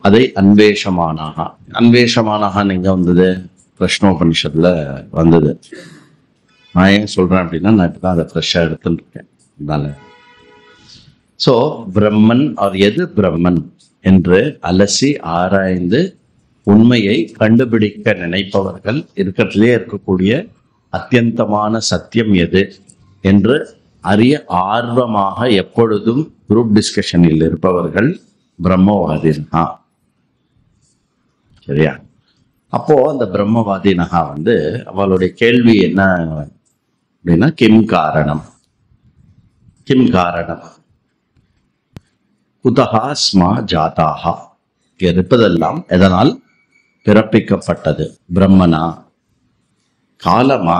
அதை அன்வேஷமானாக. அன்வேஷமானாக எங்க வந்தது? பிரஷ்னோபனிஷத்துல வந்தது. நான் ஏன் சொல்றேன் அப்படின்னா, நான் இப்பதான் அதை ஃப்ரெஷ்ஷா எடுத்துட்டு இருக்கேன். அதனால சோ பிரம்மன் அவர் எது பிரம்மன் என்று அலசி ஆராய்ந்து உண்மையை கண்டுபிடிக்க நினைப்பவர்கள், இருக்கிறதுலே இருக்கக்கூடிய அத்தியந்தமான சத்தியம் எது என்று அறிய ஆர்வமாக எப்பொழுதும் குரூப் டிஸ்கஷனில் இருப்பவர்கள் பிரம்மவாதினா. சரியா? அப்போ அந்த பிரம்மவாதினகா அவளுடைய கேள்வி என்ன அப்படின்னா, கிம் காரணம், கிம் காரணம், குதஹா ஸ்மா ஜாதாஹா, இருப்பதெல்லாம் எதனால் பிறப்பிக்கப்பட்டது? பிரம்மனா, காலமா,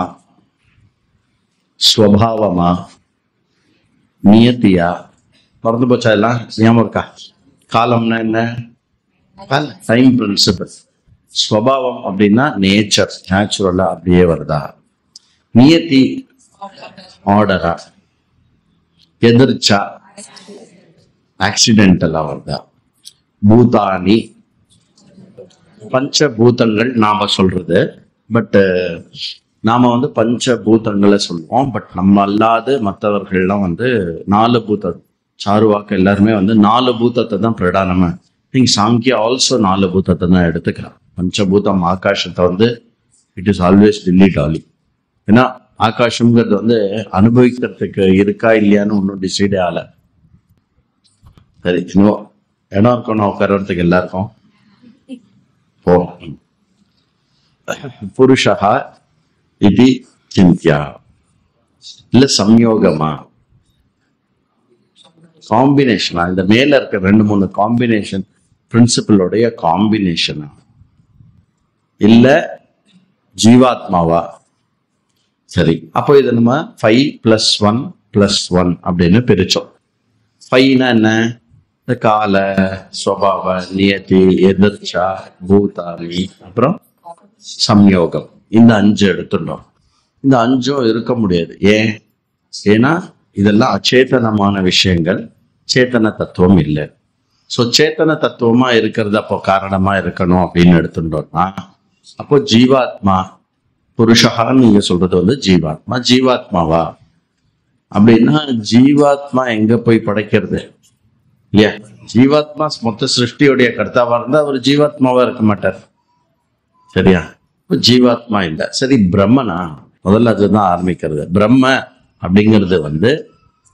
ஸ்வபாவமா, நியத்தியா? மறந்து போச்சா எல்லாம்? ஞாபகம் இருக்கா? காலம்னா என்ன? Time principal. ஸ்வபாவம் அப்படின்னா நேச்சர், நேச்சுரலா அப்படியே வருதா? நியத்தி ஆர்டரா? எதிர்ச்சா ஆக்சிடென்டலா வருதா? பூதானி பஞ்சபூதங்கள் நாம சொல்றது. பட் நாம பஞ்சபூதங்களை சொல்லுவோம். பட் நம்ம அல்லாது மற்றவர்கள்லாம் 4 பூதம், சாருவாக்க எல்லாருமே 4 பூதத்தை தான் பிரதானமா. நீங்க சாங்கியா ஆல்சோ 4 பூதத்தை தான் எடுத்துக்கலாம். பஞ்சபூதம் ஆகாசத்தை it is always dilly dally. ஏன்னா ஆகாசம்ங்கிறது அனுபவிக்கிறதுக்கு இருக்கா இல்லையான்னு ஒன்றும் டிசைடே ஆகல. சரி, இன்னும் இடம் இருக்கணும் உட்கார்றதுக்கு எல்லாருக்கும். புருஷா இது சிந்தியா இல்ல சம்யோகமா, காம்பினேஷனா? இந்த மேல இருக்க 2-3 காம்பினேஷன் பிரின்சிபலோடைய காம்பினேஷனா இல்ல ஜீவாத்மாவா? சரி, அப்போ இதை நம்ம 5+1+1 அப்படின்னு பிரிச்சோம். 5னா என்ன? இந்த கால, ஸ்வபாவ, நியதி, எதிர்ச்சா, பூதானி, அப்புறம் சம்யோகம். இந்த 5 எடுத்துட்டோம். இந்த 5ம் இருக்க முடியாது. ஏன்? ஏன்னா இதெல்லாம் அச்சேதனமான விஷயங்கள், சேத்தன தத்துவம் இல்லை. ஸோ சேத்தன தத்துவமா இருக்கிறது அப்போ காரணமா இருக்கணும் அப்படின்னு எடுத்துட்டோம்னா, அப்போ ஜீவாத்மா, புருஷகான்னு நீங்க சொல்றது ஜீவாத்மா. ஜீவாத்மாவா அப்படின்னா ஜீவாத்மா எங்க போய் படைக்கிறது இல்லையா? ஜீவாத்மா மொத்த சிருஷ்டியோடைய கர்த்தாவா இருந்தா அவர் ஜீவாத்மாவா இருக்க மாட்டார். சரியா? இப்போ ஜீவாத்மா இல்லை. சரி, பிரம்மனா? முதல்ல அதுதான் ஆரம்பிக்கிறது. பிரம்ம அப்படிங்கிறது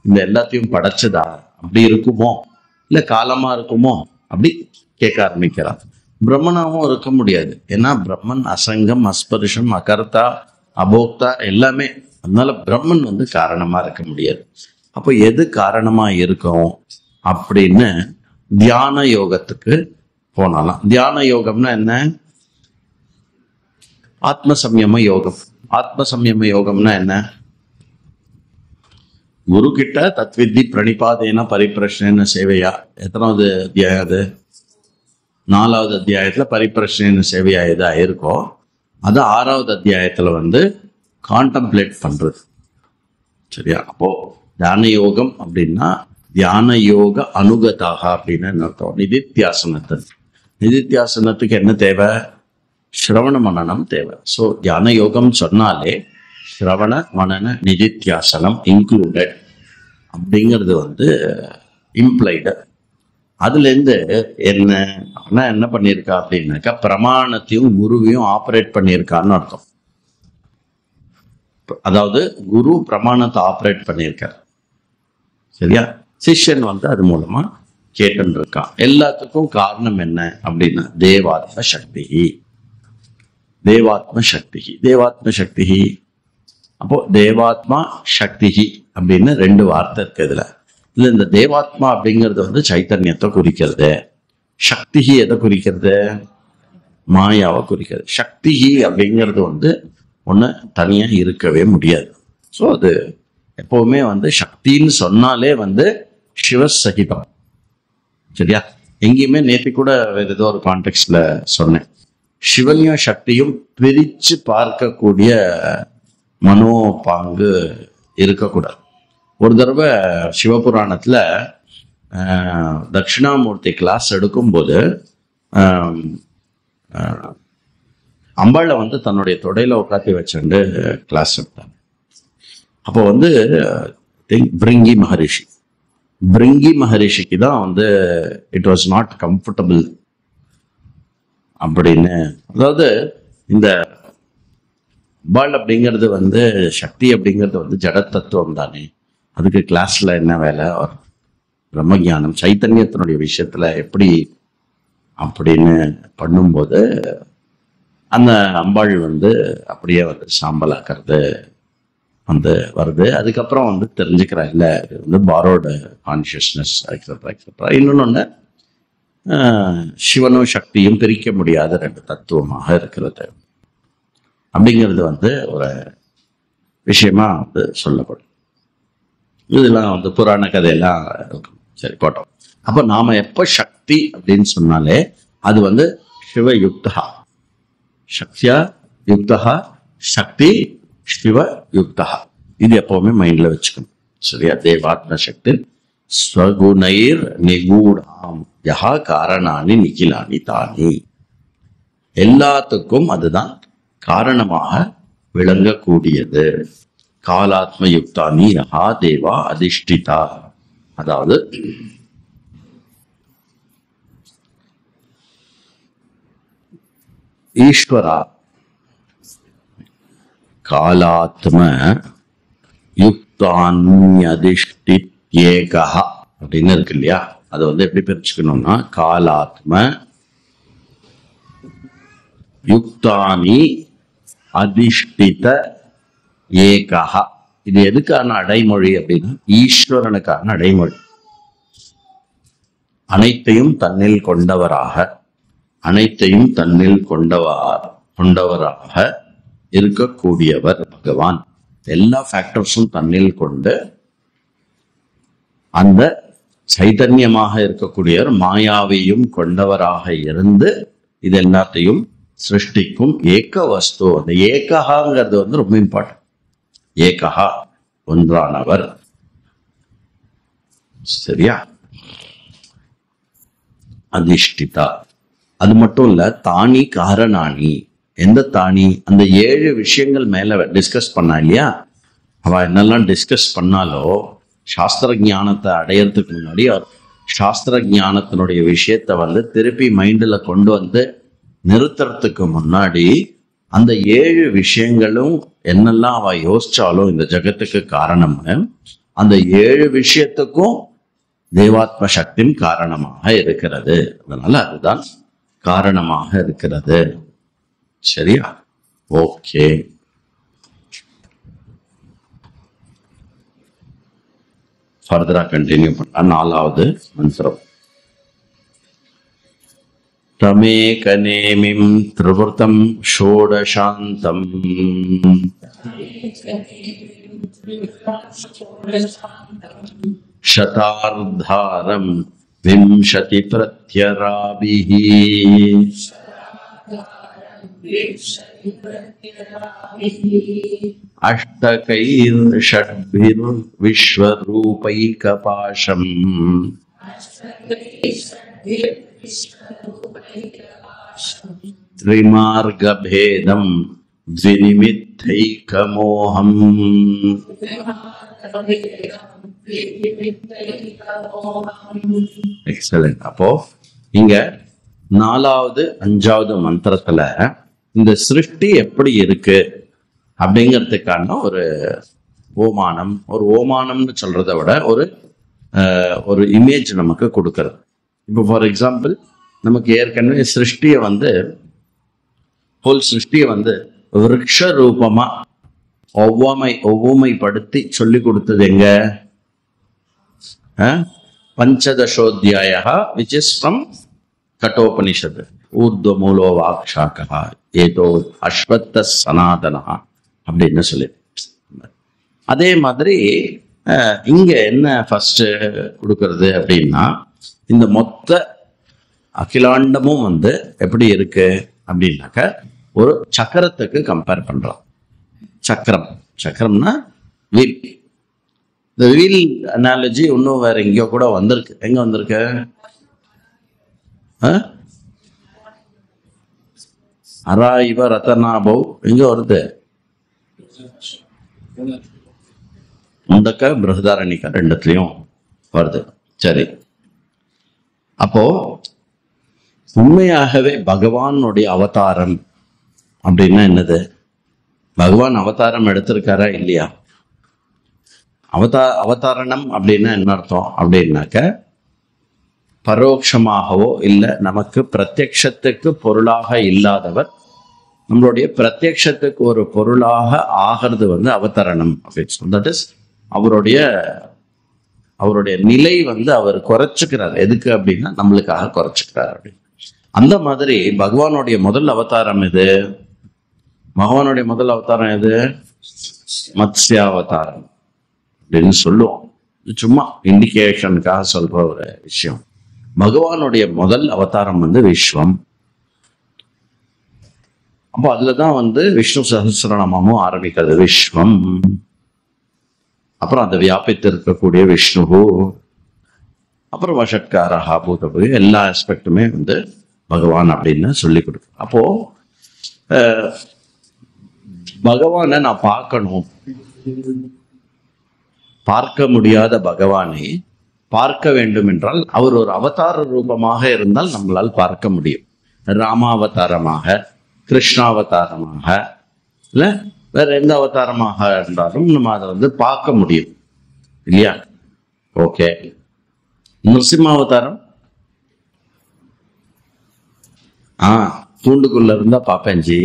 இந்த எல்லாத்தையும் படைச்சதா? அப்படி இருக்குமோ இல்ல காலமா இருக்குமோ அப்படி கேட்க ஆரம்பிக்கிறான். பிரம்மனாவும் இருக்க முடியாது. ஏன்னா பிரம்மன் அசங்கம், அஸ்பர்ஷம், அகர்த்தா, அபோக்தா எல்லாமே. அதனால பிரம்மன் காரணமா இருக்க முடியாது. அப்போ எது காரணமா இருக்கும் அப்படின்னு தியான யோகத்துக்கு போனாலாம். தியான யோகம்னா என்ன? ஆத்ம சம்யம யோகம். ஆத்ம சம்யம யோகம்னா என்ன? குரு கிட்ட தத்வித்தி பிரணிபாதேன பரிப்பிரஷ்ன சேவையா. எத்தனாவது அத்தியாயம் அது? 4வது அத்தியாயத்துல பரிப்பிரஷ்ன சேவையா எது ஆயிருக்கோ அது 6வது அத்தியாயத்துல கான்டம்ப்ளேட் பண்றது. சரியா? அப்போ தியான யோகம் அப்படின்னா தியான யோக அனுகதாக அப்படின்னு அர்த்தம். நிதித்தியாசனத்துக்கு என்ன தேவை? ஸ்ரவண மனனம் தேவை. ஸோ தியான யோகம் சொன்னாலே ஸ்ரவண மனன நிதித்தியாசனம் இன்க்ளூடட் அப்படிங்கிறது இம்ப்ளைடு. அதுலேருந்து என்ன பண்ணியிருக்கா அப்படின்னாக்கா, பிரமாணத்தையும் குருவையும் ஆப்ரேட் பண்ணியிருக்கான்னு அர்த்தம். அதாவது குரு பிரமாணத்தை ஆப்ரேட் பண்ணியிருக்கார். சரியா? சிஷ்யன் அது மூலமா கேட்டுன்னு இருக்கான். எல்லாத்துக்கும் காரணம் என்ன அப்படின்னா தேவாத்ம சக்தி. தேவாத்ம சக்தி, தேவாத்ம சக்தி. அப்போ தேவாத்மா சக்தி அப்படின்னு 2 வார்த்தை இருக்கு இதுல. இந்த தேவாத்மா அப்படிங்கிறது சைத்தன்யத்தை குறிக்கிறது. சக்தி எதை குறிக்கிறது? மாயாவை குறிக்கிறது. சக்தி அப்படிங்கிறது ஒண்ணு தனியா இருக்கவே முடியாது. ஸோ அது எப்பவுமே சக்தின்னு சொன்னாலே சிவசகிதம். சரியா? எங்கேயுமே நேற்று கூட வேற ஏதோ ஒரு கான்டெக்ட்ல சொன்னேன். சிவனையும் சக்தியும் பிரிச்சு பார்க்கக்கூடிய மனோபாங்கு இருக்கக்கூடாது. ஒரு தடவை சிவபுராணத்துல தட்சிணாமூர்த்தி கிளாஸ் எடுக்கும்போது அம்பாளை வந்து தன்னுடைய தொடையில உட்காத்தி வச்சுட்டு கிளாஸ் எடுத்தாங்க. அப்போ வந்து பிரிங்கி மகரிஷிக்கு தான் வந்து இட் வாஸ் நாட் கம்ஃபர்டபுள் அப்படின்னு. அதாவது இந்த அம்பாள் அப்படிங்கிறது வந்து சக்தி அப்படிங்கிறது வந்து ஜட தத்துவம் தானே, அதுக்கு கிளாஸ்ல என்ன வேலை, பிரம்மஞானம் சைத்தன்யத்தினுடைய விஷயத்துல எப்படி அப்படின்னு பண்ணும்போது அந்த அம்பாள் வந்து அப்படியே வந்து சாம்பலாக்கிறது வந்து வருது. அதுக்கப்புறம் வந்து தெரிஞ்சுக்கிறா இல்ல இது வந்து பாரோட கான்சியஸ்னஸ் எக்ஸெட்ரா. இன்னொன்னு சிவனும் சக்தியும் பிரிக்க முடியாத ரெண்டு தத்துவமாக இருக்கிறது அப்படிங்கிறது வந்து ஒரு விஷயமா வந்து சொல்லப்படும். இதெல்லாம் வந்து புராண கதையெல்லாம் இருக்கும். சரி போட்டோம். அப்ப நாம எப்ப சக்தி அப்படின்னு சொன்னாலே அது வந்து சிவயுக்தா, சக்தியா யுக்தா, சக்தி சிவ யுக்தா. இது எப்பவுமே மைண்ட்ல வச்சுக்கணும். சரியா? தேவாத்ம சக்தி ஸ்வகுணைர் நிகூடாம் யஹா காரணானி நிகிலானி தானி. எல்லாத்துக்கும் அதுதான் காரணமாக விளங்கக்கூடியது. காலாத்ம யுக்தானி யஹா தேவா அதிஷ்டிதா. அதாவது ஈஸ்வரா காலாத்ம யுக்தான்யதிஷ்டித்யேகா அப்படின்னு இருக்கு இல்லையா? அதை வந்து எப்படி பிரிச்சுக்கணும்னா காலாத்ம யுக்தானி அதிஷ்டித ஏகா. இது எதுக்கான அடைமொழி அப்படின்னா ஈஸ்வரனுக்கான அடைமொழி. அனைத்தையும் தன்னில் கொண்டவராக, அனைத்தையும் தன்னில் கொண்டவராக இருக்கக்கூடியவர் பகவான். எல்லா ஃபேக்டர்ஸும் தன்னில் கொண்டு அந்த சைதன்யமாக இருக்கக்கூடியவர் மாயாவையும் கொண்டவராக இருந்து இது எல்லாத்தையும் சிருஷ்டிக்கும் ஏக வஸ்து. அந்த ஏகஹாங்கிறது வந்து ரொம்ப இம்பார்ட்டன்ட். ஏகஹா ஒன்றானவர். சரியா? அதிஷ்டிதா. அது மட்டும் இல்ல, தானி காரணானி. எந்த தானி? அந்த 7 விஷயங்கள் மேல டிஸ்கஸ் பண்ணா இல்லையா? அவ என்னெல்லாம் டிஸ்கஸ் பண்ணாலோ சாஸ்திர ஞானத்தை அடையறதுக்கு முன்னாடி சாஸ்திர ஞானத்தினுடைய விஷயத்த வந்து திருப்பி மைண்ட்ல கொண்டு வந்து நிறுத்துறதுக்கு முன்னாடி அந்த 7 விஷயங்களும் என்னெல்லாம் அவ யோசிச்சாலும் இந்த ஜகத்துக்கு காரணம்னு, அந்த 7 விஷயத்துக்கும் தேவாத்ம சக்தியும் காரணமாக இருக்கிறது. அதனால அதுதான் காரணமாக இருக்கிறது. சரியா? ஓகே. ஃபர்தரா கண்டினியூ பண்ணா 4வது மந்திரம். தமேகநேமிம் த்ரிவர்த்தம் ஷோடசாந்தம் शतार्धारं विंशति प्रत्यराभिः अष्टकैर्षड्भिर्विश्वरूपैकपाशम् त्रिमार्गभेदं द्विनिमित्तैकमोहम्. எக்ஸலென்ட். அப்போ இங்க 4வது 5வது மந்திரத்துல இந்த சிருஷ்டி எப்படி இருக்கு அப்படிங்கிறதுக்கான ஒரு ஓமானம், ஒரு ஓமானம்னு சொல்றதை விட ஒரு இமேஜ் நமக்கு கொடுக்கறது. இப்போ ஃபார் எக்ஸாம்பிள் நமக்கு ஏற்கனவே சிருஷ்டியை வந்து ஹோல் சிருஷ்டியை வந்து விருட்ச ரூபமா ஒவ்வாமைப்படுத்தி சொல்லி கொடுத்தது எங்க? பஞ்சதசோத்தியாய விச் இஸ் ஃப்ரம் கட்டோபனிஷத். ஊர்த்வ மூலோ வாக்ஷாக்கா ஏதோ அஸ்வத்த சனாதனா அப்படின்னு சொல்லி. அதே மாதிரி இங்க என்ன ஃபர்ஸ்ட் கொடுக்கறது அப்படின்னா இந்த மொத்த அகிலாண்டமும் வந்து எப்படி இருக்கு அப்படின்னாக்க ஒரு சக்கரத்துக்கு கம்பேர் பண்றோம். சக்கரம்னா வீல். இந்த வீல் அனாலஜி இன்னும் வேற எங்கேயோ கூட வந்திருக்கு. எங்க வந்திருக்கு? அரா இவ ரத்தனாபௌ எங்க வருது? முண்டக்க பிருஹதாரண்யக ரெண்டுத்துலயும் வருது. சரி, அப்போ உண்மையாகவே பகவானுடைய அவதாரம் அப்படின்னா என்னது? பகவான் அவதாரம் எடுத்திருக்காரா இல்லையா? அவதாரணம் அப்படின்னா என்ன அர்த்தம் அப்படின்னாக்க, பரோட்சமாகவோ இல்லை நமக்கு பிரத்யக்ஷத்துக்கு பொருளாக இல்லாதவர் நம்மளுடைய பிரத்யக்ஷத்துக்கு ஒரு பொருளாக ஆகிறது அவதரணம் அப்படின்னு சொல்லி. தட் இஸ் அவருடைய நிலை அவர் குறைச்சுக்கிறார். எதுக்கு அப்படின்னா நம்மளுக்காக குறைச்சுக்கிறார் அப்படின்னு. அந்த மாதிரி பகவானுடைய முதல் அவதாரம் எது? பகவானுடைய முதல் அவதாரம் எது? மத்ஸ்யாவதாரம் அப்படின்னு சொல்லுவோம். சும்மா இண்டிகேஷனுக்காக சொல்ற ஒரு விஷயம். பகவானுடைய முதல் அவதாரம் விஸ்வம். அப்போ அதுலதான் விஷ்ணு சஹஸ்ரநாமமும் ஆரம்பிக்கிறது. விஸ்வம், அப்புறம் அதை வியாபித்து இருக்கக்கூடிய விஷ்ணு, அப்புறம் வஷட்காரஹா பூதபு, எல்லா ஆஸ்பெக்டுமே பகவான் அப்படின்னு சொல்லி கொடுக்கு. அப்போ பகவானை நான் பார்க்கணும், பார்க்க முடியாத பகவானை பார்க்க வேண்டும் என்றால் அவர் ஒரு அவதார ரூபமாக இருந்தால் நம்மளால் பார்க்க முடியும். ராமாவதாரமாக, கிருஷ்ணாவதாரமாக, இல்ல வேற எந்த அவதாரமாக இருந்தாலும் நம்ம அதை பார்க்க முடியும் இல்லையா? ஓகே, நிருசிம்மாவதாரம் தூண்டுக்குள்ள இருந்தா பார்ப்பேன் ஜி.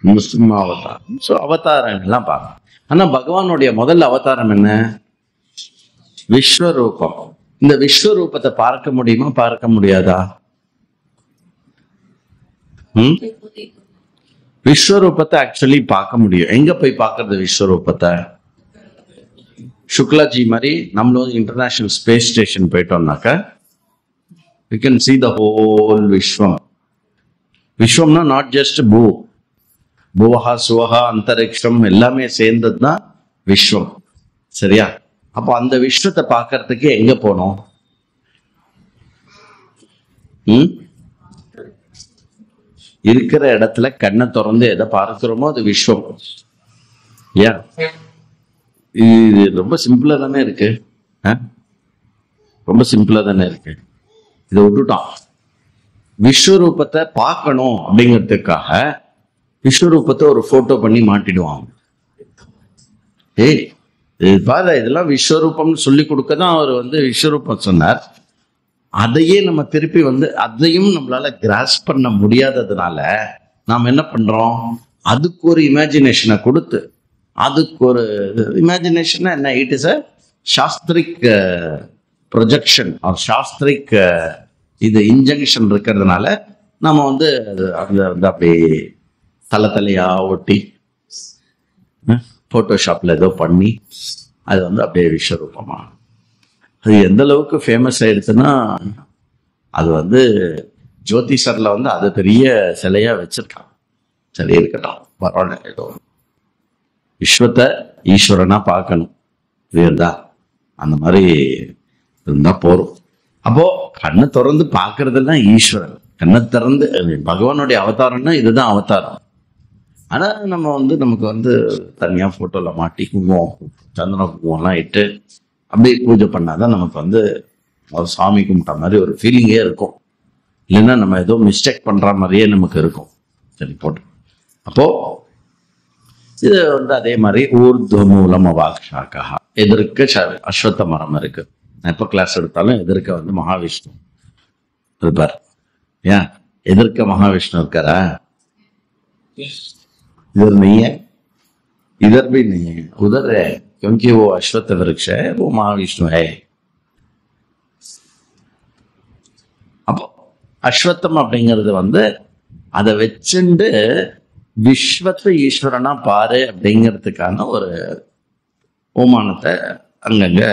நிருசிம்மாவதாரம். ஸோ அவதாரங்கள்லாம் பார்ப்பேன். ஆனா பகவானுடைய முதல் அவதாரம் என்ன? விஸ்வரூபம். இந்த விஸ்வரூபத்தை பார்க்க முடியுமா, பார்க்க முடியாதா? விஸ்வரூபத்தை ஆக்சுவலி பார்க்க முடியும். எங்க போய் பார்க்கறது விஸ்வரூபத்தை? சுக்லாஜி மாதிரி நம்மளும் இன்டர்நேஷனல் ஸ்பேஸ் ஸ்டேஷன் போயிட்டோம்னாக்க we can see the whole விஸ்வம். விஸ்வம்னா நாட் ஜஸ்ட் புவஹா சுவஹா அந்தரிக்ஷம் எல்லாமே சேர்ந்தது தான் விஸ்வம். சரியா? அப்போ அந்த விஸ்வத்தை பார்க்கறதுக்கு எங்க போனோம்? இருக்கிற இடத்துல கண்ணை திறந்து எதை பார்க்கிறோமோ அது விஸ்வம். ஏன் இது ரொம்ப சிம்பிளா தானே இருக்கு? ரொம்ப சிம்பிளா தானே இருக்கு. இதை விட்டுட்டான். விஸ்வரூபத்தை பார்க்கணும் அப்படிங்கிறதுக்காக விஸ்வரூபத்தை ஒரு போட்டோ பண்ணி மாட்டிடுவாங்க. ஏய் பாரு, இதெல்லாம் விஸ்வரூபம்னு சொல்லி கொடுக்கதான் அவர் விஸ்வரூபம் சொன்னார். அதையே நம்ம திருப்பி அதையும் நம்மளால கிராஸ் பண்ண முடியாததுனால நாம் என்ன பண்றோம்? அதுக்கு ஒரு இமேஜினேஷனை கொடுத்து, அதுக்கு ஒரு இமேஜினேஷன் என்ன, இட் இஸ் அ சாஸ்திரிக் ப்ரொஜெக்ஷன் ஆர் சாஸ்திரிக் இது இன்ஜெக்ஷன் இருக்கிறதுனால நம்ம அந்த அப்படி தலையா ஒட்டி போட்டோஷாப்ல ஏதோ பண்ணி அது அப்படியே விஸ்வரூபமா. அது எந்த அளவுக்கு ஃபேமஸ் ஆயிடுச்சுன்னா, அது ஜோதிஷர்ல அது பெரிய சிலையா வச்சிருக்கான். சரி இருக்கட்டும், பரவாயில்ல. ஏதோ விஸ்வத்தை ஈஸ்வரனா பார்க்கணும் இருந்தா அந்த மாதிரி இருந்தா போறோம். அப்போ கண்ணை திறந்து பார்க்கறதெல்லாம் ஈஸ்வரன். கண்ணை திறந்து பகவானுடைய அவதாரம்னா இதுதான் அவதாரம். ஆனா நம்ம நமக்கு தனியா போட்டோல மாட்டி குங்குமம், சந்தன குங்குமம்லாம் இட்டு அப்படியே பூஜை பண்ணாதான் நமக்கு ஒரு சாமி கும்பிட்ட மாதிரி ஒரு ஃபீலிங்கே இருக்கும். இல்லைன்னா நம்ம ஏதோ மிஸ்டேக் பண்ற மாதிரியே நமக்கு இருக்கும். சரி போட்டு. அப்போ இது அதே மாதிரி ஊர்துவ மூலம் வாக்ஷாக்கா, எதிர்க்க அஸ்வத்த மரம் இருக்கு. நான் எப்போ கிளாஸ் எடுத்தாலும் எதிர்க்க மகாவிஷ்ணு இருப்பார். ஏன் எதிர்க்க மகாவிஷ்ணு இருக்காரா? इधर नहीं है, इधर भी नहीं है, उधर है, क्योंकि वो अश्वत्थ वृक्ष है, वो महाविष्णु है. அப்போ அஸ்வத்தம் அப்படிங்கிறது அதை வச்சுண்டு விஸ்வத்தை ஈஸ்வரனா பாரு அப்படிங்கிறதுக்கான ஒரு ஓமானத்தை அங்கங்க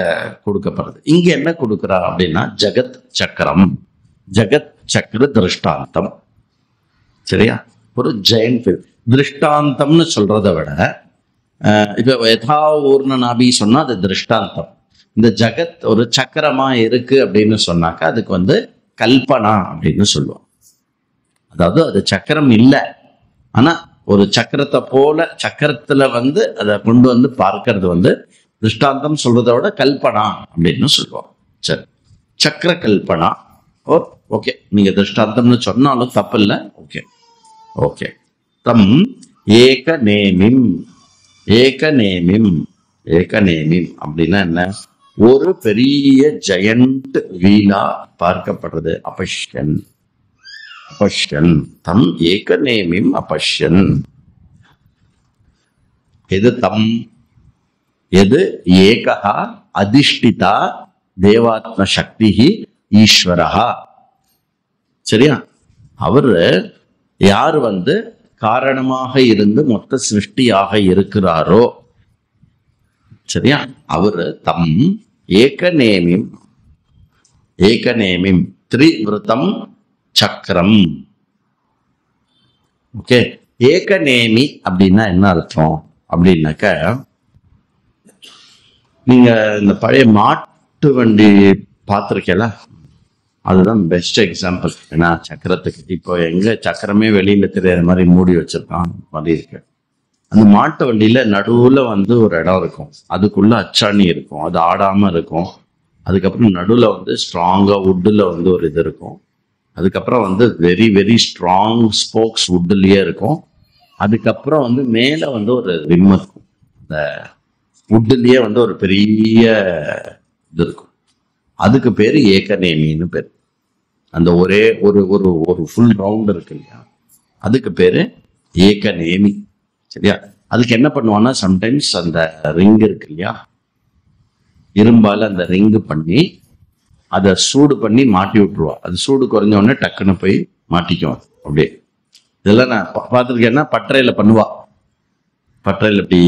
கொடுக்கப்படுறது. இங்க என்ன கொடுக்குறா அப்படின்னா ஜகத் சக்கரம், ஜகத் சக்கர திருஷ்டாந்தம். சரியா? ஒரு ஜெயண்ட் திருஷ்டாந்தம்னு சொல்றதை விட இப்ப யதா ஊர்ண நாபி சொன்னா அது திருஷ்டாந்தம். இந்த ஜகத் ஒரு சக்கரமா இருக்கு அப்படின்னு சொன்னாக்கா அதுக்கு கல்பனா அப்படின்னு சொல்லுவோம். அதாவது அது சக்கரம் இல்லை, ஆனா ஒரு சக்கரத்தை போல சக்கரத்துல அதை கொண்டு பார்க்கறது திருஷ்டாந்தம் சொல்றதை விட கல்பனா அப்படின்னு சொல்லுவோம். சரி, சக்கர கல்பனா. ஓகே, நீங்க திருஷ்டாந்தம்னு சொன்னாலும் தப்பு இல்லை. Okay okay. தம் ஏகநேமிம். ஏகநேமிம் ஏகநேமிம் அப்படின்னா என்ன? ஒரு பெரிய ஜெயண்ட் வீலா பார்க்கப்படுறது. அபஷ்யன். அபஷ்யன். தம் ஏகநேமிம் அபஷ்யன். எது தம்? எது ஏகா அதிஷ்டிதா தேவாத்ம சக்தி ஈஸ்வரஹா. சரியா? அவரு யார் காரணமாக இருந்து மொத்த சிருஷ்டியாக இருக்கிறாரோ, சரியா, அவரு தம் ஏகநேமிம். ஏகநேமிம் திரிவிருத்தம் சக்கரம். ஓகே, ஏகநேமி அப்படின்னா என்ன அர்த்தம் அப்படின்னாக்க, நீங்க இந்த பழைய மாட்டு வண்டி பார்த்துருக்கல, அதுதான் பெஸ்ட் எக்ஸாம்பிள். ஏன்னா சக்கரத்துக்கு இப்போ எங்க சக்கரமே வெளியில தெரியாத மாதிரி மூடி வச்சிருக்கான் மாதிரி இருக்கு. அந்த மாட்டு வண்டியில நடுவுல ஒரு இடம் இருக்கும், அதுக்குள்ள அச்சாணி இருக்கும், அது ஆடாம இருக்கும். அதுக்கப்புறம் நடுவுல ஸ்ட்ராங்கா வுட்ல ஒரு இது இருக்கும். அதுக்கப்புறம் வெரி வெரி ஸ்ட்ராங் ஸ்போக்ஸ் வுட்லயே இருக்கும். அதுக்கப்புறம் மேல ஒரு ரிம் இருக்கும். இந்த வுட்லயே ஒரு பெரிய இது இருக்கும். அதுக்கு பேரு ஏகநேமின்னு பேரு. அந்த ஒரே ஒரு ஒரு ஒரு ஃபுல் ரவுண்ட் இருக்கு இல்லையா, அதுக்கு பேரு ஏகநேமி. சரியா? அதுக்கு என்ன பண்ணுவான்னா, சம்டைம்ஸ் அந்த ரிங் இருக்கு இல்லையா, இரும்பால அந்த ரிங்கு பண்ணி அதை சூடு பண்ணி மாட்டி விட்டுருவா. அது சூடு குறைஞ்ச உடனே டக்குன்னு போய் மாட்டிக்கும். அப்படியே இதெல்லாம் நான் பார்த்துருக்கேன்னா பட்டறையில பண்ணுவா. பட்டறையில் இப்படி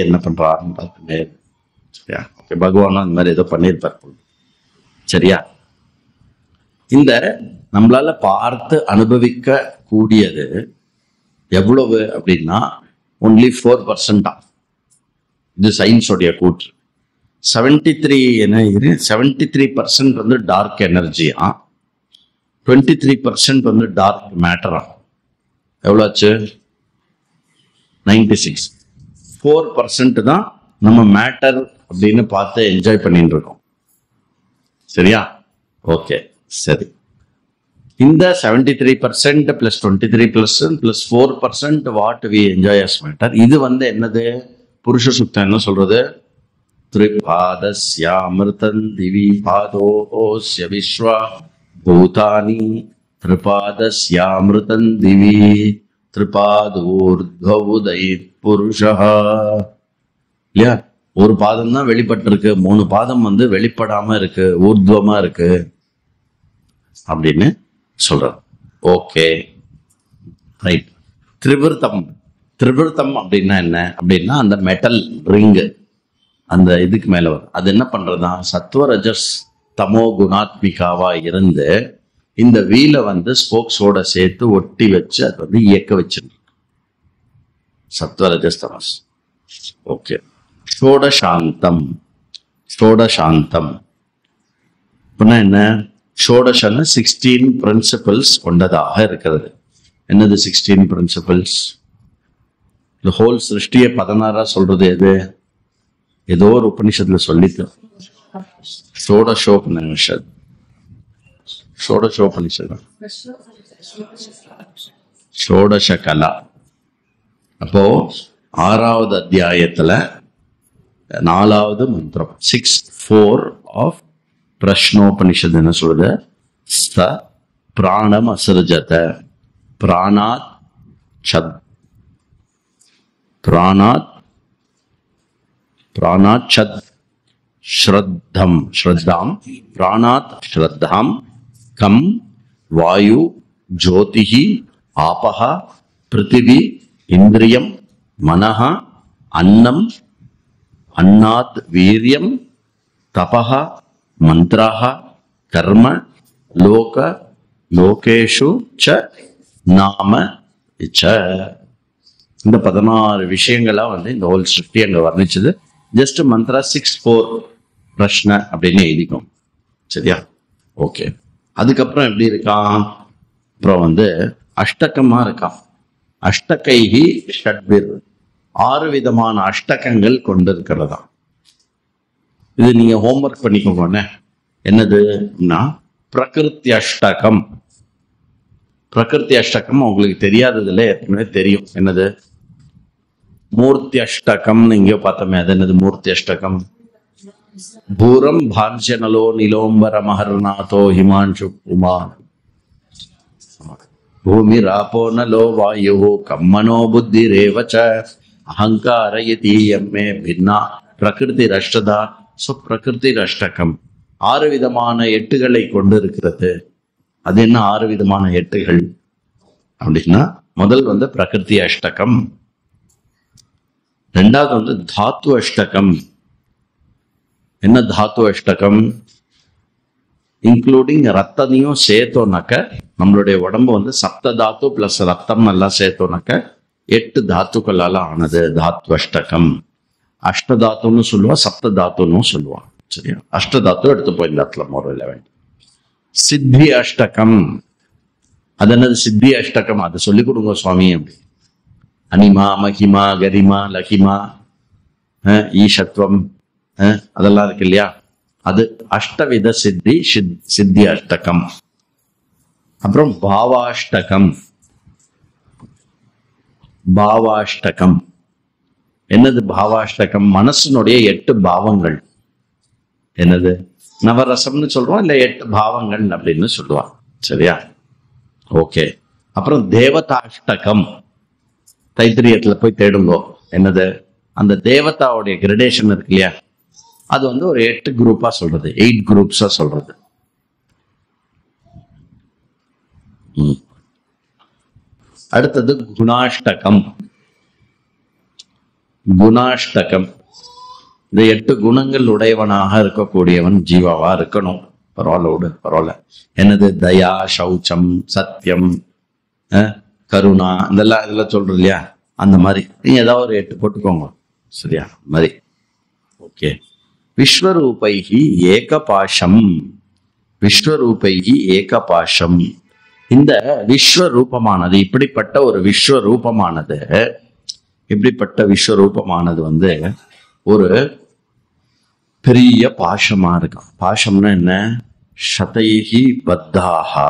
என்ன பண்றான்னு பார்த்துட்டே. சரியா? ஓகே, பகவானும் அந்த மாதிரி ஏதோ பண்ணியிருப்பார். சரியா? இந்த நம்மளால பார்த்து அனுபவிக்க கூடியது எவ்வளவு அப்படின்னா ஒன்லி 4% தான். இது சயின்ஸோடைய கூற்று. 73% டார்க் எனர்ஜியா, 23% டார்க் மேட்டரா. எவ்வளோ ஆச்சு? 96. 4% தான் நம்ம மேட்டர் அப்படின்னு பார்த்து என்ஜாய் பண்ணிட்டு இருக்கோம். சரியா? ஓகே, சரி. இந்த 73% + 23% + 4% what we enjoy as matter. இது என்னது? புருஷ சுத்தம் என்ன சொல்றது? திரிபாதஸ்யாமிருதம் திவி பாதோஸ்ய விஸ்வா பூதானி திரிபாதஸ்யாமிருதம் திவி திரிபாதூர்த்வஉதை புருஷः. இல்லையா? ஒரு பாதம் தான் வெளிப்பட்டிருக்கு, 3 பாதம் வெளிப்படாம இருக்கு, ஊர்துவமா இருக்கு அப்படின்னு சொல்றார். Okay, right. திரிவிருத்தம். திரிவிருத்தம் அப்படின்னா என்ன அப்படின்னா, அந்த மெட்டல் ரிங்கு அந்த இதுக்கு மேல வரும். அது என்ன பண்றதா, சத்வரஜஸ் தமோ குணாத்மிகாவா இருந்து இந்த வீல ஸ்போக்ஸோட சேர்த்து ஒட்டி வச்சு அது இயக்க வச்சிருக்கு. சத்வரஜஸ் தமஸ். ஓகே. ஷோடசாந்தம். ஷோடசாந்தம் அப்படின்னா என்ன? ஷோடசன்னு 16 பிரின்சிபல்ஸ் கொண்டதாக இருக்கிறது. என்னது 16 பிரின்சிபல்ஸ்? இந்த ஹோல் சிருஷ்டியை 16 சொல்றது எது? ஏதோ ஒரு உபனிஷத்துல சொல்லிட்டு, ஷோடசோபனிஷத். ஷோடசோபனிஷத், ஷோடச கலா. அப்போ 6வது அத்தியாயத்துல 4வது மந்திரம் 6:4 ஆஃப் பிரஷ்னோபனிஷத் என்ன சொல்றது? ஸ்த பிராணம் அசர்ஜத பிராணாத் சத் பிராணாத் பிராணாத் சத் ஸ்ரத்தம் ஸ்ரத்தாம் பிராணாத் ஸ்ரத்தாம் கம் வாயு ஜோதிஹி ஆபஹ பிருத்திவி இந்திரியம் மனஹ அன்னம் அன்னாத் வீரியம் தபஹ மந்த்ராஹ கர்ம லோக லோகேஷு ச நாம ச. இந்த 16 விஷயங்களா இந்த ஹோல் சிருஷ்டி அங்க வர்ணிச்சது. ஜஸ்ட் மந்த்ரா 6:4 பிரஷ்ன அப்படின்னு எழுதிக்கும். சரியா? ஓகே. அதுக்கப்புறம் எப்படி இருக்கான்? அப்புறம் அஷ்டகமா இருக்கான். அஷ்டகைஹி ஷட்பிர், 6 விதமான அஷ்டகங்கள் கொண்டிருக்கிறதா. இது நீங்க ஹோம்ஒர்க் பண்ணிக்கோங்க. என்னதுன்னா பிரகிருதி அஷ்டகம். பிரகிருதி அஷ்டகம் உங்களுக்கு தெரியாததுல ஏற்கனவே தெரியும். என்னது மூர்த்தி அஷ்டகம்னு இங்கேயோ பார்த்தோமே, அது என்னது மூர்த்தி அஷ்டகம்? பூரம் பாஞ்சனலோ நிலோம்பர மஹர்நாதோ ஹிமான்ஷு குமார் பூமி ராபோ நலோ வாயு கம்மனோ புத்தி ரேவச்ச அகங்கார யதீயம்மே பின்னா பிரகிருதி அஷ்டதா. சோ பிரகிருதி அஷ்டகம் 6 விதமான எட்டுகளை கொண்டு இருக்கிறது. அது என்ன 6 விதமான எட்டுகள் அப்படின்னா, முதல் பிரகிருதி அஷ்டகம், ரெண்டாவது தாத்து அஷ்டகம். என்ன தாத்து அஷ்டகம்? இன்க்ளூடிங் ரத்தனையும் சேர்த்தோனாக்க நம்மளுடைய உடம்பு சப்த தாத்து பிளஸ் ரத்தம் எல்லாம் சேர்த்தோனாக்க 8 தாத்துக்களால ஆனது தாத்து அஷ்டகம். அஷ்டதாத்துன்னு சொல்லுவா, சப்த தாத்துன்னு சொல்லுவா. சரியா? அஷ்டதாத்து எடுத்து இந்த இடத்துல முறையில் வேண்டும். சித்தி அஷ்டகம், அது என்னது சித்தி அஷ்டகம்? அதை சொல்லிக் கொடுங்க சுவாமி. அப்படி அனிமா மகிமா கரிமா லகிமா ஈஷத்வம் அதெல்லாம் இருக்கு இல்லையா, அது அஷ்டவித சித்தி, சித்தி அஷ்டகம். அப்புறம் பாவாஷ்டகம். பாவாஷ்டகம் என்னது? பாவாஷ்டகம் மனசனுடைய 8 பாவங்கள். என்னது? நவரசம்னு சொல்றோம், இல்ல 8 பாவங்கள் அப்படின்னு சொல்லுவாங்க. சரியா? ஓகே. அப்புறம் தேவதாஷ்டகம், தைத்திரியத்துல போய் தேடுங்கோ. என்னது? அந்த தேவதாவுடைய கிரடேஷன் இருக்கு இல்லையா, அது ஒரு 8 குரூப்பா சொல்றது, 8 குரூப்ஸா சொல்றது. அடுத்தது குணாஷ்டகம். குணாஷ்டகம் இந்த 8 குணங்கள் உடையவனாக இருக்கக்கூடியவன் ஜீவாவா இருக்கணும். பரவாயில்ல, பரவாயில்ல. என்னது? தயா, சௌச்சம், சத்தியம், கருணா, இதெல்லாம் சொல்றது இல்லையா, அந்த மாதிரி நீங்க ஏதாவது ஒரு 8 போட்டுக்கோங்க. சரியா? மாதிரி. ஓகே. விஸ்வரூபைஹி ஏகபாஷம். விஸ்வரூபைஹி ஏகபாஷம். இந்த விஸ்வரூபமானது, இப்படிப்பட்ட ஒரு விஸ்வரூபமானது, இப்படிப்பட்ட விஸ்வரூபமானது ஒரு பெரிய பாஷமா இருக்கும். பாஷம்னா என்ன? சதைஹி பத்தாஹா.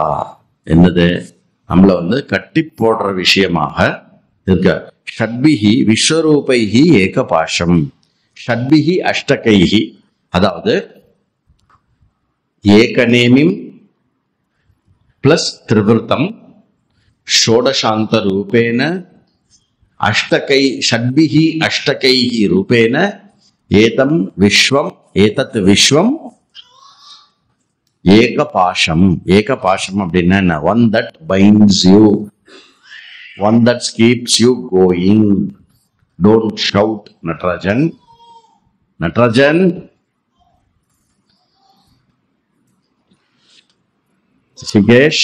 என்னது? நம்மள கட்டி போடுற விஷயமாக இருக்க. ஷட்பிஹி விஸ்வரூபைஹி ஏகபாஷம், ஷட்பிஹி அஷ்டகைஹி. அதாவது ஏகநேமிம் பிளஸ் திரிவிருத்தம் ஷோடசாந்த ரூபேன அஷ்டகை ஷட்பிஹி அஷ்டகைஹி ரூபேன ஏதம் விஸ்வம், ஏதத் விஸ்வம் ஏகபாஷம். ஏகபாஷம் அப்படின்னா என்ன? One that binds you, one that keeps you going. Don't shout, Natarajan. Natarajan. Sigesh.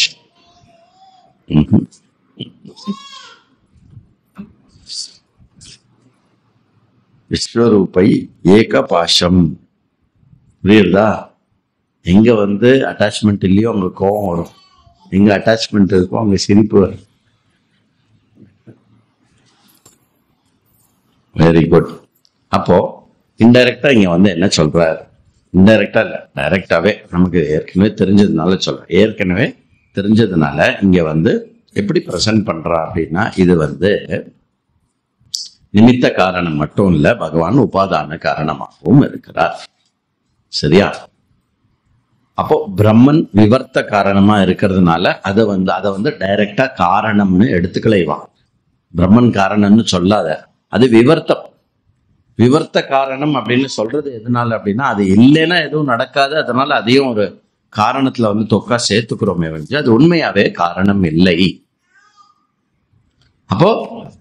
விஸ்வரூபை ஏகபாஷம். புரியுதா? எங்க அட்டாச்மெண்ட் இல்லையோ அங்க கோபம் வரும், எங்க அட்டாச்மெண்ட் இருக்கோ அங்க சிரிப்பு வரும். Very good. அப்போ இன்டைரக்டா இங்க என்ன சொல்றாரு? இன்டைரக்டா இல்ல, டைரக்டாவே நமக்கு ஏற்கனவே தெரிஞ்சதுனால சொல்றேன். ஏற்கனவே தெரிஞ்சதுனால இங்க எப்படி பிரசன்ட் பண்றா அப்படின்னா, இது நிமித்த காரணம் மட்டும் இல்ல, பகவான் உபாதான காரணமாகவும் இருக்கிறார். சரியா? அப்போ பிரம்மன் விவர்த்த காரணமா இருக்கிறதுனால அதை டைரக்டா காரணம்னு எடுத்துக்கலைவான். பிரம்மன் காரணம்னு சொல்லாத, அது விவர்த்தம். விவர்த்த காரணம் அப்படின்னு சொல்றது எதனால அப்படின்னா, அது இல்லைன்னா எதுவும் நடக்காது, அதனால அதையும் ஒரு காரணத்துல தொக்கா சேர்த்துக்கிறோமே வந்து அது உண்மையாவே காரணம் இல்லை. அப்போ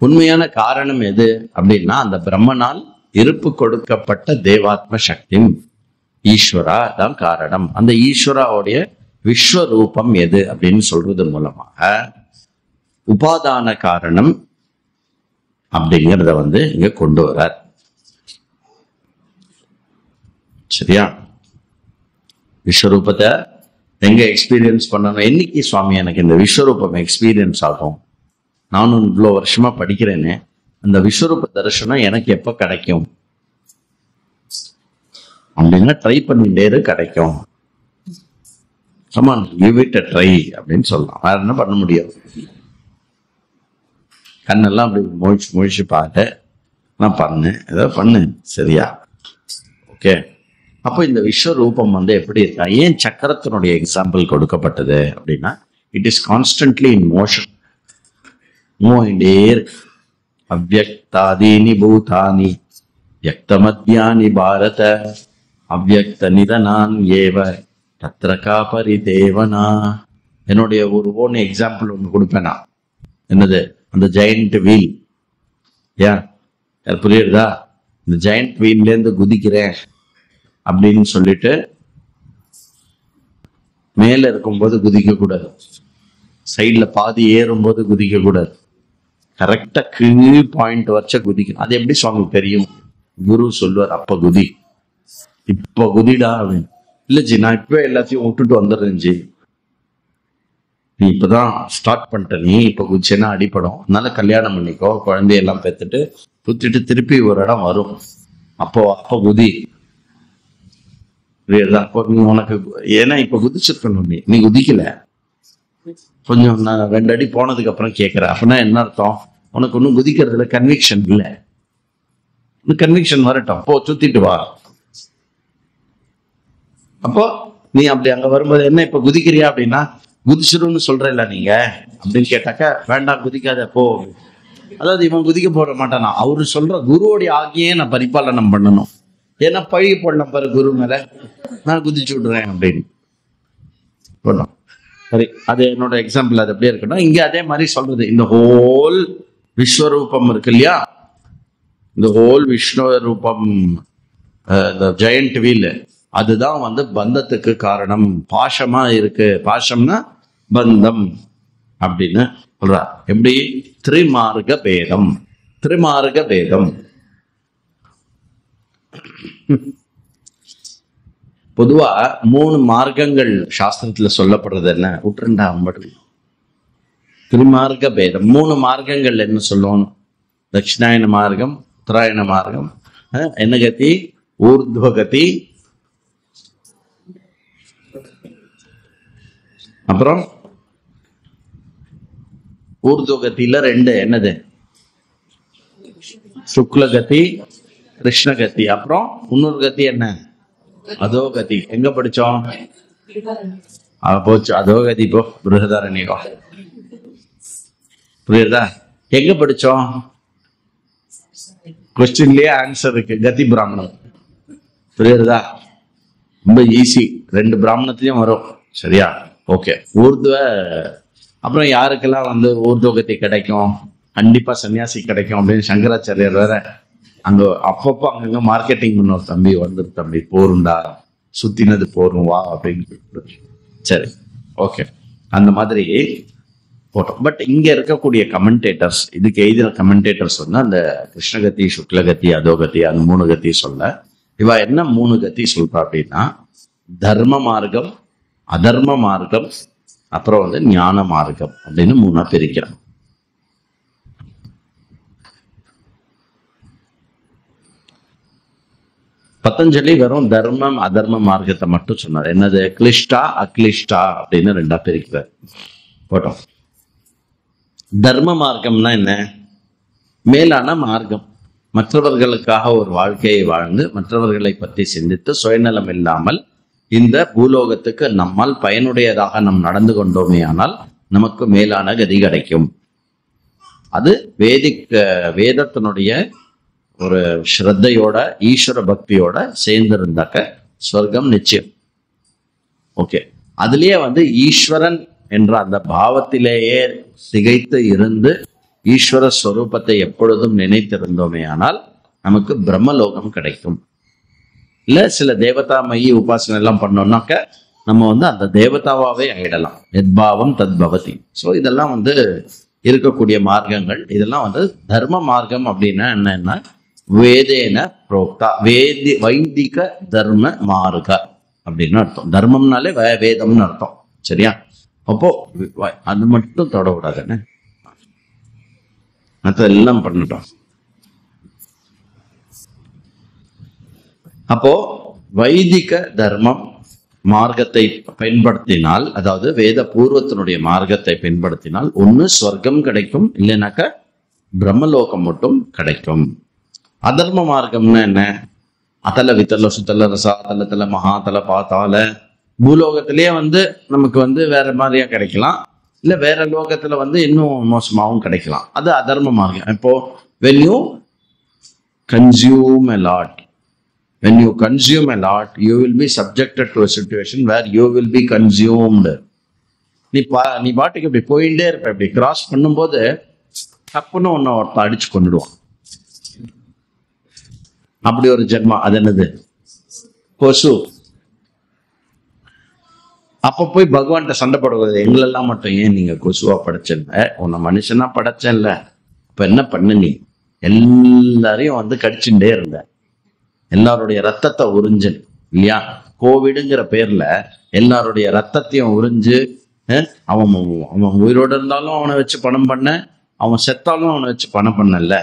உண்மையான காரணம் எது அப்படின்னா, அந்த பிரம்மனால் இருப்பு கொடுக்கப்பட்ட தேவாத்ம சக்தி ஈஸ்வரா தான் காரணம். அந்த ஈஸ்வராவுடைய விஸ்வரூபம் எது அப்படின்னு சொல்றது மூலமாக உபாதான காரணம் அப்படிங்கிறத இங்க கொண்டு வரார். சரியா? விஸ்வரூபத்தை எங்க எக்ஸ்பீரியன்ஸ் பண்ணணும்? என்னைக்கு சுவாமி எனக்கு இந்த விஸ்வரூபம் எக்ஸ்பீரியன்ஸ் ஆகும்? நானும் இவ்வளோ வருஷமா படிக்கிறேன்னு அந்த விஸ்வரூப தரிசனம் எனக்கு எப்ப கிடைக்கும் அப்படின்னா ட்ரை பண்ணிட்டே கிடைக்கும். Come on give it a try அப்படின்னு சொல்லலாம். வேற என்ன பண்ண முடியாது? கண்ணெல்லாம் அப்படி முழிச்சு பாட்டு நான் பண்ணேன், ஏதோ பண்ணு, சரியா? ஓகே. அப்போ இந்த விஸ்வரூபம் எப்படி இருக்கா? ஏன் சக்கரத்தினுடைய எக்ஸாம்பிள் கொடுக்கப்பட்டது அப்படின்னா, it is constantly in motion, move ஆகிட்டே இருக்கு. அவ்யக்தாதீனி பூதானி வியக்த மத்யானி பாரத அவ்யக்த நிதனான் ஏவ தத்ரகா பரிதேவனா. என்னுடைய ஒரு ஓன் எக்ஸாம்பிள் ஒன்று கொடுப்பேனா? என்னது? அந்த ஜெயண்ட் வீல். ஏன் புரியுறதா? இந்த ஜெயண்ட் வீல்லேருந்து குதிக்கிறேன் அப்படின்னு சொல்லிட்டு மேல இருக்கும்போது குதிக்க கூடாது, சைட்ல பாதி ஏறும்போது குதிக்க கூடாது, கரெக்டா கீழ் பாயிண்ட் வச்ச குதிக்கணும். அது எப்படி சுவாமி தெரியும்? குரு சொல்லுவார், அப்ப குதி, இப்ப குதிடா அப்படின்னு. இல்ல ஜி, நான் இப்ப எல்லாத்தையும் விட்டுட்டு வந்துடுறேன் ஜி, நீ இப்பதான் ஸ்டார்ட் பண்ணிட்ட, நீ இப்ப குதிச்சேன்னா அடிப்படும், அதனால கல்யாணம் பண்ணிக்கோ, குழந்தையெல்லாம் பெற்றுட்டு குத்திட்டு திருப்பி ஒரு இடம் வரும், அப்போ குதி. அப்போ நீ உனக்கு ஏன்னா இப்ப குதிச்சிருக்கணும், நீ குதிக்கல, கொஞ்சம் நான் 2 அடி போனதுக்கு அப்புறம் கேட்கிறேன். அப்படின்னா என்ன அர்த்தம்? உனக்கு ஒன்றும் குதிக்கிறதுல கன்விக்ஷன் இல்லை. கன்விக்ஷன் வரட்டும், அப்போ சுத்திட்டு வா. அப்போ நீ அப்படி அங்க வரும்போது என்ன இப்ப குதிக்கிறியா அப்படின்னா, குதிச்சிரும்னு சொல்றல நீங்க அப்படின்னு கேட்டாக்க, வேண்டாம் குதிக்காத போ. அதாவது இவன் குதிக்க போட மாட்டானா, அவரு சொல்ற குருவோடைய ஆகியே நான் பரிபாலனம் பண்ணணும். ஏன்னா பழி போடலாம் பாரு குரு மேல, நான் குதிச்சு விடுறேன் அப்படின்னு போடணும். சரி, அது என்னோட எக்ஸாம்பிள். அது எப்படியே இருக்கணும். இங்க அதே மாதிரி சொல்றது, இந்த ஹோல் விஸ்வரூபம் இருக்கு இல்லையா, இந்த ஹோல் விஸ்வரூபம், இந்த ஜெயண்ட் வீல், அதுதான் பந்தத்துக்கு காரணம். பாசமா இருக்கு, பாசம்னா பந்தம் அப்படின்னு சொல்றா. எப்படி? திரிமார்க பேதம். திரிமார்க பேதம் பொதுவா 3 மார்க்கங்கள் சாஸ்திரத்துல சொல்லப்படுறது என்ன? விட்டுருண்டா மட்டும். திரிமார்க்க பேதம் 3 மார்க்கங்கள் என்ன சொல்லுவோம்? தட்சிணாயன மார்க்கம், உத்தராயண மார்க்கம், என்ன கதி? ஊர்துவகதி, அப்புறம் ஊர்துவகத்தில 2 என்னது? சுக்லகதி, கிருஷ்ணகதி. அப்புறம் இன்னொரு கத்தி என்ன? அதோகதி. எங்க படிச்சோம்? போச்சு அதோகதி. போ பிருகதாரண்யம். புரியுதா? எங்க படிச்சோம்? கொஸ்டின்லயே ஆன்சர் இருக்கு, கதி பிராமணம். புரியுறதா? ரொம்ப ஈஸி, 2 பிராமணத்திலையும் வரும். சரியா? ஓகே. ஊர்துவ அப்புறம் யாருக்கெல்லாம் ஊர்துவகத்தி கிடைக்கும்? கண்டிப்பா சன்னியாசி கிடைக்கும் அப்படின்னு சங்கராச்சாரியார் வேற அங்க அப்பப்போ அங்கங்க மார்க்கெட்டிங் பண்ண ஒரு தம்பி தம்பி போருண்டா, சுத்தினது போரும் வா அப்படின்னு. சரி, ஓகே, அந்த மாதிரி போட்டோம். பட் இங்க இருக்கக்கூடிய கமெண்டேட்டர்ஸ், இதுக்கு எழுதின கமெண்டேட்டர்ஸ் அந்த கிருஷ்ணகதி, சுக்லகதி, அதோகதி, அந்த 3 கத்தி சொல்ல, இவ என்ன 3 கத்தி சொல்றா அப்படின்னா, தர்ம மார்க்கம், அதர்ம மார்க்கம், அப்புறம் ஞான மார்க்கம் அப்படின்னு 3 பிரிக்கிறான். பதஞ்சலி வெறும் தர்மம் அதர்ம மார்க்கத்தை மட்டும் சொன்னார். என்னது? கிளிஷ்டா அக்லிஷ்டா அப்படின்னு 2 பிரிக்கிறார். போட்டோம். தர்ம மார்க்கம்னா என்ன? மேலான மார்க்கம். மற்றவர்களுக்காக ஒரு வாழ்க்கையை வாழ்ந்து மற்றவர்களை பற்றி சிந்தித்து சுயநலம் இல்லாமல் இந்த பூலோகத்துக்கு நம்மால் பயனுடையதாக நாம் நடந்து கொண்டோமே ஆனால் நமக்கு மேலான கதி கிடைக்கும். அது வேதத்தினுடைய ஒரு ஸ்ரத்தையோட ஈஸ்வர பக்தியோட சேர்ந்திருந்தாக்க சொர்க்கம் நிச்சயம். ஓகே. அதுலயே ஈஸ்வரன் என்ற அந்த பாவத்திலேயே திகைத்து இருந்து ஈஸ்வர ஸ்வரூபத்தை எப்பொழுதும் நினைத்திருந்தோமே ஆனால் நமக்கு பிரம்மலோகம் கிடைக்கும். இல்ல சில தேவதா மைய உபாசனை எல்லாம் பண்ணோம்னாக்க நம்ம அந்த தேவதாவாவே ஆயிடலாம். எத்பாவம் தத் பவதி. ஸோ இதெல்லாம் இருக்கக்கூடிய மார்க்கங்கள். இதெல்லாம் தர்ம மார்க்கம் அப்படின்னா என்னன்னா வேதேன புரோக்தா, வைதிக தர்ம மார்க்க. அப்படின்னு அர்த்தம். தர்மம்னாலே வேதம்னு அர்த்தம். சரியா? அப்போ அது மட்டும் தொடக்கூடாதுன்னு அதெல்லாம் பண்ணட்டும். அப்போ வைதிக தர்மம் மார்க்கத்தை பயன்படுத்தினால், அதாவது வேத பூர்வத்தினுடைய மார்க்கத்தை பயன்படுத்தினால் ஒண்ணு ஸ்வர்க்கம் கிடைக்கும், இல்லைனாக்க பிரம்மலோகம் மட்டும் கிடைக்கும். அதர்ம மார்க்கம்னா என்ன? அதல வித்தல சுத்தல ரசா தல மகாதல பாத்தால, பூலோகத்திலேயே நமக்கு வேற மாதிரியா கிடைக்கலாம், இல்ல வேற லோகத்துல இன்னும் மோசமாகவும் கிடைக்கலாம். அது அதர்ம மார்க்கம். இப்போ when you consume a lot, when you consume a lot, you will be subjected to a situation where you will be consumed. நீ பாட்டுக்கு இப்படி போயிட்டே இருப்ப, இப்படி கிராஸ் பண்ணும்போது தப்புன்னு ஒருத்த அடிச்சு கொண்டுடுவான். அப்படி ஒரு ஜென்மா. அது என்னது? கொசு. அப்ப போய் பகவான்கிட்ட சண்டை போடுவது, எங்களெல்லாம் மட்டும் ஏன் நீங்க கொசுவா படைச்சல, உன்னை மனுஷனா படைச்சல, அப்ப என்ன பண்ண? நீ எல்லாரையும் கடிச்சுட்டே இருந்த, எல்லாருடைய ரத்தத்தை உறிஞ்சன் இல்லையா? கோவிடுங்கிற பேர்ல எல்லாருடைய ரத்தத்தையும் உறிஞ்சு, அவன் உயிரோடு இருந்தாலும் அவனை வச்சு பணம் பண்ண, அவன் செத்தாலும் அவனை வச்சு பணம் பண்ணல.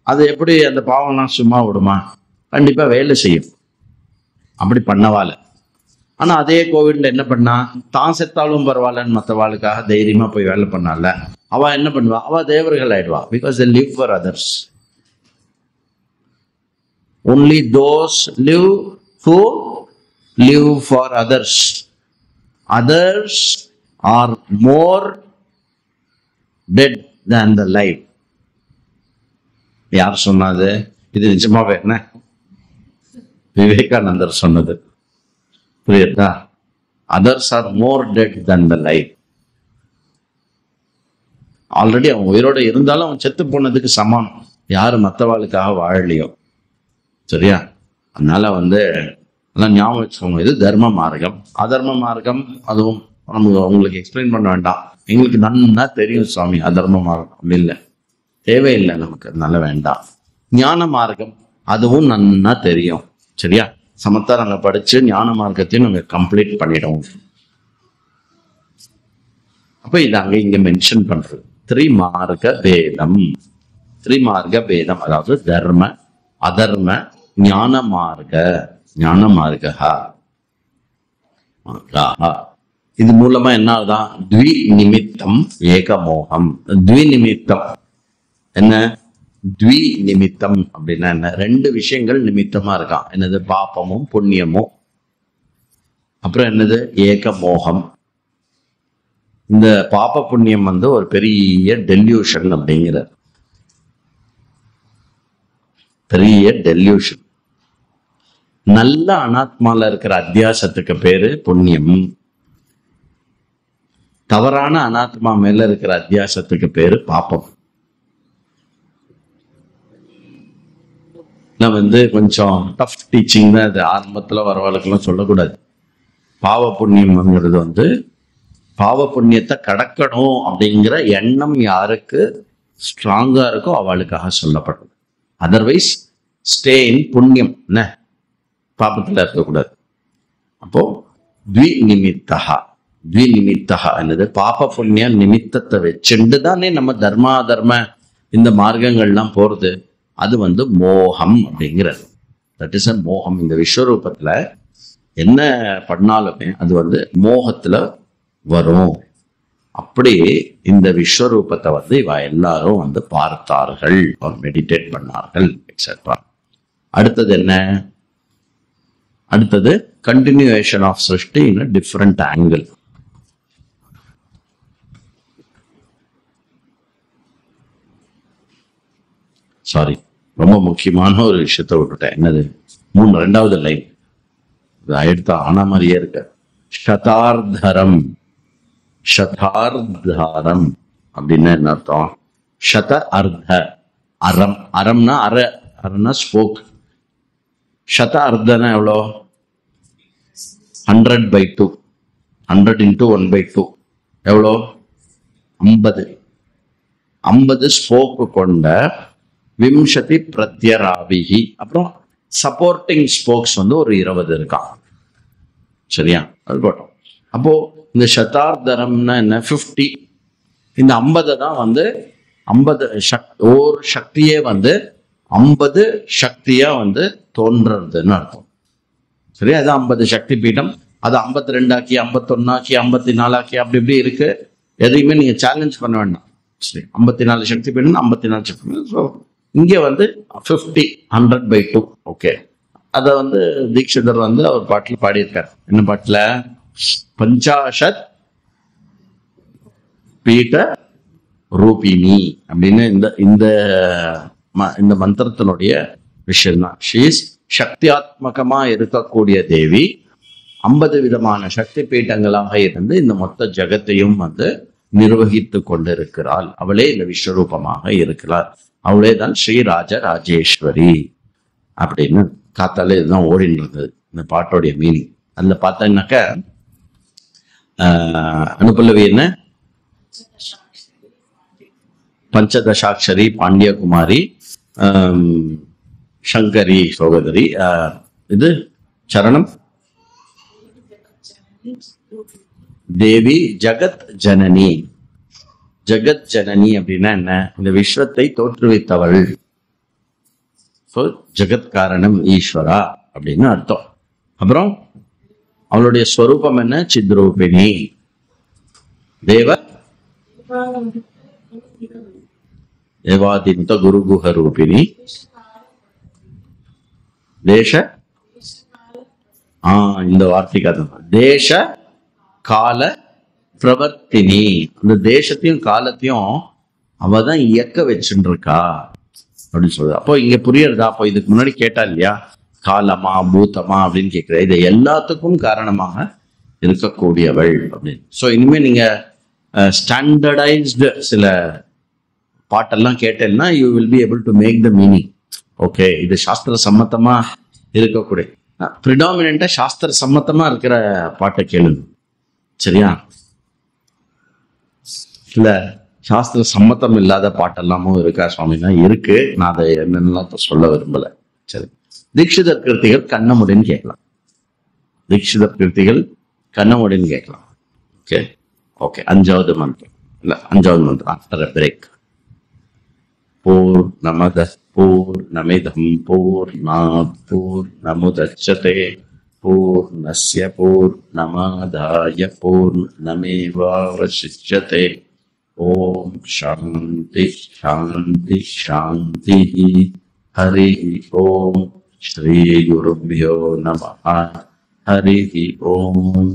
அது எப்படி அந்த பாவம்லாம் சும்மா விடுமா? கண்டிப்பா வேலை செய்யும். அப்படி பண்ணவால. ஆனா அதே கோவிட்ல என்ன பண்ணா, தான் செத்தாலும் பரவாயில்லன்னு மற்றவாளுக்காக தைரியமா போய் வேலை பண்ணால. அவ என்ன பண்ணுவா? அவ தேவர்கள் ஆயிடுவா. Because they live for others. Only those live who live for others. Others are more dead than the life. யார் சொன்னது? இது நிஜமாவே என்ன? விவேகானந்தர் சொன்னது. புரியுதா? Others are more dead than the life. Already அவன் உயிரோட இருந்தாலும் அவன் செத்து போனதுக்கு சமானம், யாரு மற்றவாளுக்காக வாழலையோ. சரியா? அதனால எல்லாம் ஞாபகம் வச்சுக்கோங்க. இது தர்ம மார்க்கம். அதர்ம மார்க்கம் அதுவும் உங்களுக்கு எக்ஸ்பிளைன் பண்ண வேண்டாம், எங்களுக்கு நன்னா தெரியும் சுவாமி. அதர்ம மார்க்கம் அப்படி இல்லை, தேவையில்லை நமக்கு, அதனால வேண்டாம். ஞான மார்க்கம் அதுவும் நன்னா தெரியும். சரியா? சமத்தா நாங்க படிச்சு ஞான மார்க்கத்தையும் நாங்க கம்ப்ளீட் பண்ணிடுவோம். அப்ப இது அங்க இங்க மென்ஷன் பண்றது திரிமார்க்க பேதம். திரிமார்க்க பேதம் அதாவது தர்ம, அதர்ம, ஞான மார்க்க. ஞான மார்க்கா இது மூலமா என்னதான்? த்வி நிமித்தம் ஏகமோகம். த்வி நிமித்தம் என்ன? த்வி நிமித்தம் அப்படின்னா என்ன? ரெண்டு விஷயங்கள் நிமித்தமா இருக்கான். என்னது? பாப்பமும் புண்ணியமும். அப்புறம் என்னது? ஏகமோகம். இந்த பாப புண்ணியம் ஒரு பெரிய டெல்யூஷன் அப்படிங்கிற பெரிய டெல்யூஷன். நல்ல அனாத்மால இருக்கிற அத்தியாசத்துக்கு பேரு புண்ணியம், தவறான அனாத்மா மேல இருக்கிற அத்தியாசத்துக்கு பேரு பாப்பம். நான் கொஞ்சம் டஃப் டீச்சிங் தான் இது. ஆரம்பத்துல வரவாளுக்கெல்லாம் சொல்லக்கூடாது. பாவ புண்ணியம்ங்கிறது பாவ புண்ணியத்தை கடக்கணும் அப்படிங்கிற எண்ணம் யாருக்கு ஸ்ட்ராங்கா இருக்கோ அவளுக்காக சொல்லப்படுறது. அதர்வைஸ் ஸ்டே இன் புண்ணியம், என்ன பாபத்துல இருக்கக்கூடாது. அப்போ த்வி நிமித்தா. த்வி நிமித்தா என்னது? பாப புண்ணிய நிமித்தத்தை வச்சுண்டு தானே நம்ம தர்மாதர்ம இந்த மார்க்கங்கள்லாம் போறது. அது மோகம் அப்படிங்கிறது. தட் இஸ் அ மோகம். இந்த விஸ்வரூபத்துல என்ன பண்ணாலுமே அது மோகத்துல வரும். அப்படி இந்த விஸ்வரூபத்தை இவ எல்லாரும் பார்த்தார்கள், மெடிடேட் பண்ணார்கள், எக்ஸெட்ரா. அடுத்தது என்ன? அடுத்தது கண்டினியூவேஷன் ஆஃப் சிருஷ்டி இன் a different angle. சாரி, ரொம்ப முக்கியமான ஒரு விஷயத்த விட்டுட்டேன். என்னது? ரெண்டாவது லைன் எடுத்த ஆனா மாதிரியே இருக்க. சதார்தரம். சதார்தாரம் அப்படின்னா என்ன அர்த்தம்? சத அர்த்த அறம். அறம்னா அரம்னா ஸ்போக். சத அர்த்தனா எவ்வளோ? 100/2. 100 into 1/2 எவ்வளோ? 50. 50 ஸ்போக்கு கொண்ட விம்சதி பிரத்யராபிகி. அப்புறம் சப்போர்ட்டிங் ஸ்போக்ஸ் ஒரு 20 இருக்கான். சரியா? அது போட்டோம். அப்போ இந்த சதார்தரம்னா என்ன? 50. இந்த 50 தான் வந்து 50 ஒரு சக்தியே வந்து 50 சக்தியா வந்து தோன்றதுன்னு அர்த்தம். சரியா? அது 50 சக்தி பீடம். அது 52 ஆக்கி 51 ஆக்கி 54 ஆக்கி அப்படி இப்படி இருக்கு. எதையுமே நீங்க சேலஞ்ச் பண்ண வேண்டாம். சரி, 54 சக்தி பீடம், 54 சக்தி பீடம். ஸோ இங்கே வந்து 50, 100/2. ஓகே, அதை வந்து தீட்சிதர் வந்து அவர் பாட்டில் பாடியிருக்கார். என்ன பாட்டில்? பஞ்சாஷத் பீட ரூபிணி அப்படின்னு இந்த மந்திரத்தினுடைய விஷயம் தான். ஷீஸ் சக்தியாத்மகமா இருக்கக்கூடிய தேவி 50 விதமான சக்தி பீட்டங்களாக இருந்து இந்த மொத்த ஜகத்தையும் வந்து நிர்வகித்து கொண்டிருக்கிறாள். அவளே இந்த விஸ்வரூபமாக இருக்கிறாள். அவளே தான் ஸ்ரீராஜ ராஜேஸ்வரி அப்படின்னு காத்தால இதுதான் ஓடிட்டு இருந்தது இந்த பாட்டோடைய மீனிங். அதுல பார்த்தீங்கன்னாக்க அனுபல்லவி என்ன? பஞ்சதசாட்சரி பாண்டியகுமாரி, சங்கரி சோகதரி. இது சரணம் தேவி ஜகத் ஜனனி. ஜகத் ஜனனி அப்படின்னா என்ன? இந்த விஸ்வத்தை தோற்றுவித்தவள். ஜகத் காரணம் ஈஸ்வரா அப்படின்னு அர்த்தம். அப்புறம் அவளுடைய ஸ்வரூபம் என்ன? சித்ரூபிணி. தேவாதிந்த குருகுஹ ரூபிணி. தேச இந்த வார்த்தைக்கு தேச கால பிரவர்த்தினி. அந்த தேசத்தையும் காலத்தையும் அவதான் இயக்க வச்சுட்டு இருக்கா அப்படின்னு சொல்றது. அப்போ இங்க புரியறதா? அப்போ இதுக்கு முன்னாடி கேட்டா இல்லையா, காலமா பூதமா அப்படின்னு கேட்கிற, இது எல்லாத்துக்கும் காரணமாக இருக்கக்கூடியவள் அப்படின்னு. ஸோ இனிமே நீங்க ஸ்டாண்டர்டைஸ்டு சில பாட்டெல்லாம் கேட்டேன்னா you will be able to make the meaning. Okay, இது சாஸ்திர சம்மத்தமா இருக்கக்கூடிய, ப்ரிடாமினா சாஸ்திர சம்மத்தமா இருக்கிற பாட்டை கேளுங்க. சரியா? இல்ல சாஸ்திர சம்மத்தம் இல்லாத பாட்டெல்லாமும் இருக்கா சுவாமினா? இருக்கு. நான் அதை என்னென்னலாம் சொல்ல விரும்பல. சரி, தீட்சிதர் கிருத்திகள் கண்ணமுடின்னு கேட்கலாம். தீட்சிதர் கிருத்திகள் கண்ணமுடின்னு கேட்கலாம். ஓகே ஓகே, 5வது மந்திரம். இல்ல 5வது மந்திரம் ஆஃப்டர் பிரேக். பூர்ணமதః பூர்ணமிதம் பூர்ணாத் பூர்ணமுதச்யதே பூர்ணஸ்ய பூர்ணமாதாய பூர்ணமேவாவசிஷ்யதே. ஓம் சாந்தி சாந்தி சாந்தி. ஹரி ஓம். ஸ்ரீ குருப்யோ நமः. ஹரி ஓம்.